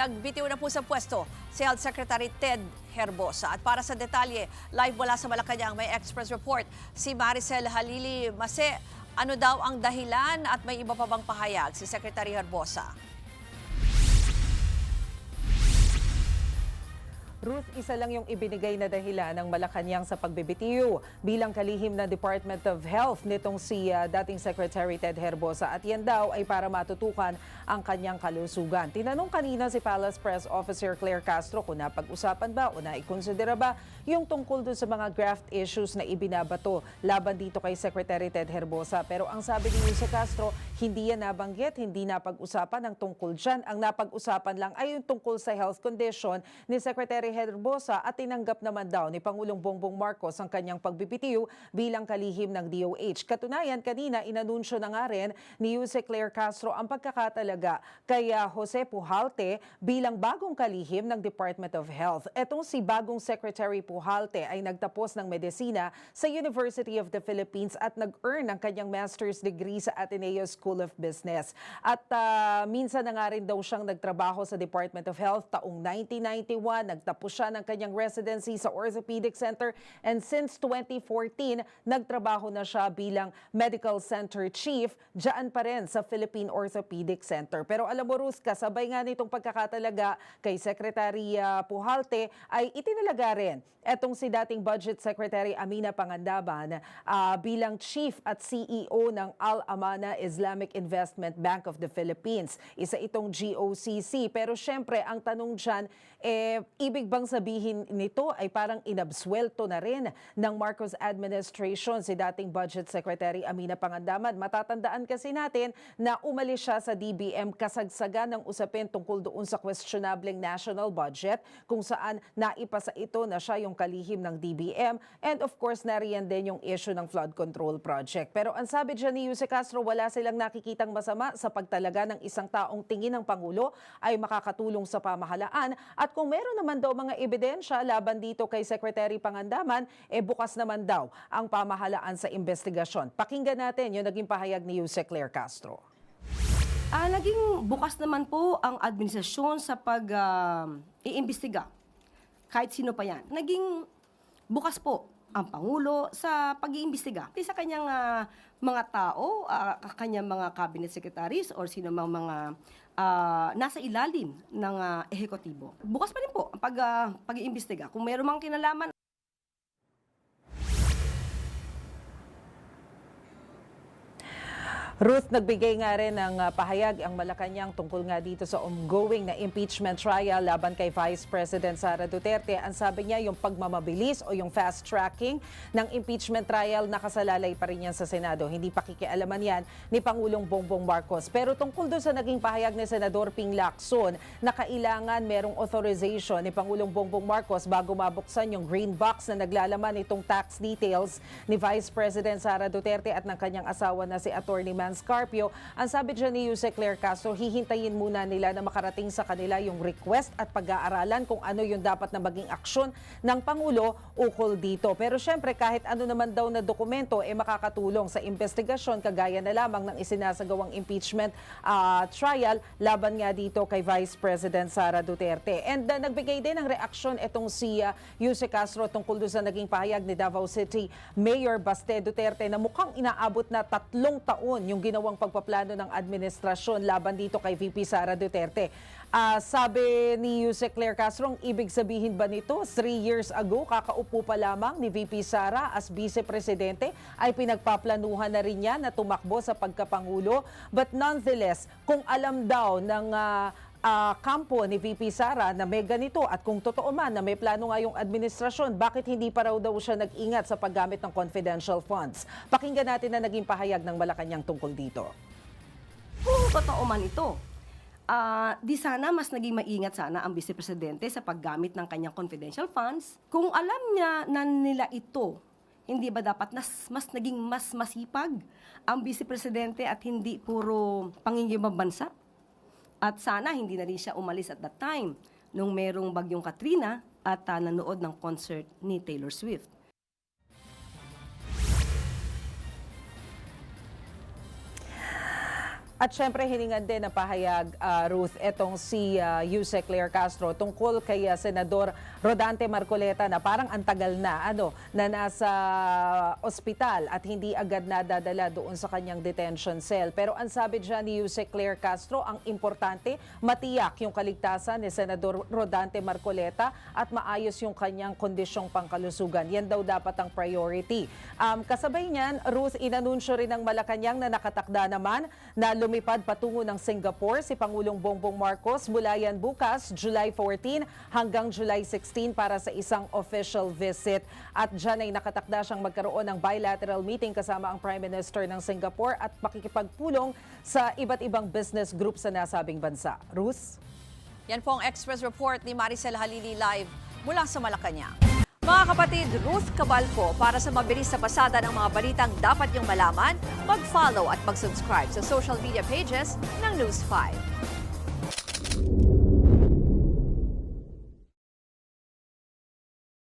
nagbitiw na po sa pwesto si Health Secretary Ted Herbosa. At para sa detalye, live mula sa Malacanang may Express Report si Maricel Halili Mase. Ano daw ang dahilan at may iba pa bang pahayag si Secretary Herbosa? Ruth, isa lang yung ibinigay na dahilan ng Malacanang sa pagbibitiw bilang kalihim ng Department of Health nitong si dating Secretary Ted Herbosa, at yan daw ay para matutukan ang kanyang kalusugan. Tinanong kanina si Palace Press Officer Claire Castro kung napag-usapan ba o naikonsidera ba yung tungkol dun sa mga graft issues na ibinabato laban dito kay Secretary Ted Herbosa. Pero ang sabi ni Jose Castro, hindi yan nabanggit, hindi napag-usapan ang tungkol dyan. Ang napag-usapan lang ay yung tungkol sa health condition ni Secretary Herbosa, at tinanggap naman daw ni Pangulong Bongbong Marcos ang kanyang pagbibitiw bilang kalihim ng DOH. Katunayan, kanina inanunsyo na nga rin ni Jose Claire Castro ang pagkakatalaga kay Jose Pujalte bilang bagong kalihim ng Department of Health. Etong si bagong Secretary Pujalte ay nagtapos ng medisina sa University of the Philippines at nag-earn ng kanyang master's degree sa Ateneo School of Business. At minsan na nga rin daw siyang nagtrabaho sa Department of Health taong 1991. Nagtapos siya ng kanyang residency sa Orthopedic Center, and since 2014, nagtrabaho na siya bilang Medical Center Chief diyan pa rin sa Philippine Orthopedic Center. Pero alam mo, Ruth, kasabay nga nitong pagkakatalaga kay Secretary Pujalte ay itinalaga rin etong si dating Budget Secretary Amina Pangandaban bilang Chief at CEO ng Al-Amana Islamic Investment Bank of the Philippines. Isa itong GOCC. Pero syempre, ang tanong dyan, ibig bang sabihin nito ay parang inabsuelto na rin ng Marcos administration si dating Budget Secretary Amina Pangandaban? Matatandaan kasi natin na umalis siya sa DBM kasagsagan ng usapin tungkol doon sa questionableng national budget, kung saan naipasa ito na siya yung kalihim ng DBM, and of course nariyan din yung issue ng flood control project. Pero ang sabi dyan ni Jose Castro, wala silang nakikitang masama sa pagtalaga ng isang taong tingin ng Pangulo ay makakatulong sa pamahalaan, at kung meron naman daw mga ebidensya laban dito kay Secretary Pangandaban, bukas naman daw ang pamahalaan sa investigasyon. Pakinggan natin yung naging pahayag ni Jose Claire Castro. Naging bukas naman po ang administrasyon sa pag-iimbestiga. Kahit sino pa yan. Naging bukas po ang Pangulo sa pag-iimbestiga. Sa kanyang mga tao, kanyang mga cabinet secretaries or sino mang mga nasa ilalim ng ehekutibo. Bukas pa rin po ang pag-iimbestiga. Kung mayroon mang kinalaman, Ruth, nagbigay nga rin ng pahayag ang Malacanang tungkol nga dito sa ongoing na impeachment trial laban kay Vice President Sara Duterte. Ang sabi niya, yung pagmamabilis o yung fast tracking ng impeachment trial, nakasalalay pa rin yan sa Senado. Hindi pa kikialaman yan ni Pangulong Bongbong Marcos. Pero tungkol doon sa naging pahayag ni Senador Ping Lacson na kailangan merong authorization ni Pangulong Bongbong Marcos bago mabuksan yung green box na naglalaman itong tax details ni Vice President Sara Duterte at ng kanyang asawa na si Attorney Scarpio. Ang sabi dyan ni Jose Claire Castro, hihintayin muna nila na makarating sa kanila yung request at pag-aaralan kung ano yung dapat na maging aksyon ng Pangulo ukol dito. Pero syempre, kahit ano naman daw na dokumento makakatulong sa investigasyon, kagaya na lamang ng isinasagawang impeachment trial laban nga dito kay Vice President Sara Duterte. And nagbigay din ng reaksyon itong si Jose Castro tungkol doon sa naging pahayag ni Davao City Mayor Baste Duterte na mukhang inaabot na 3 taon yung ginawang pagpaplano ng administrasyon laban dito kay VP Sara Duterte. Sabi ni Jose Claire Castro, ibig sabihin ba nito 3 years ago, kakaupo pa lamang ni VP Sara as vice-presidente, ay pinagpaplanuhan na rin niya na tumakbo sa pagkapangulo? But nonetheless, kung alam daw ng kampo ni VP Sara na may ganito, at kung totoo man na may plano nga yung administrasyon, bakit hindi pa raw daw siya nag-ingat sa paggamit ng confidential funds? Pakinggan natin na naging pahayag ng Malacanang tungkol dito. kung totoo man ito, di sana mas naging maingat sana ang Vice Presidente sa paggamit ng kanyang confidential funds. Kung alam niya na nila ito, hindi ba dapat mas naging mas masipag ang Vice Presidente at hindi puro pangingimang bansa? At sana hindi na rin siya umalis at that time nung merong bagyong Katrina at nanood ng concert ni Taylor Swift. At syempre, hiningan din na pahayag, Ruth, etong si Yusek Claire Castro tungkol kay Senador Rodante Marcoleta na parang antagal na, na nasa ospital at hindi agad nadadala doon sa kanyang detention cell. Pero ang sabi dyan ni Yusek Claire Castro, ang importante, matiyak yung kaligtasan ni Senador Rodante Marcoleta at maayos yung kanyang kondisyong pangkalusugan. Yan daw dapat ang priority. Kasabay niyan, Ruth, inanunsyo rin ng Malacanang na nakatakda naman na lumipad patungo ng Singapore si Pangulong Bongbong Marcos mula yan bukas, July 14 hanggang July 16 para sa isang official visit. At dyan ay nakatakda siyang magkaroon ng bilateral meeting kasama ang Prime Minister ng Singapore at pakikipagpulong sa iba't ibang business group sa nasabing bansa. Ruth? Yan po ang Express Report ni Maricel Halili live mula sa Malacanang. Mga kapatid, Ruth Cabalco, para sa mabilis na pasada ng mga balitang dapat niyong malaman, mag-follow at mag-subscribe sa social media pages ng News 5.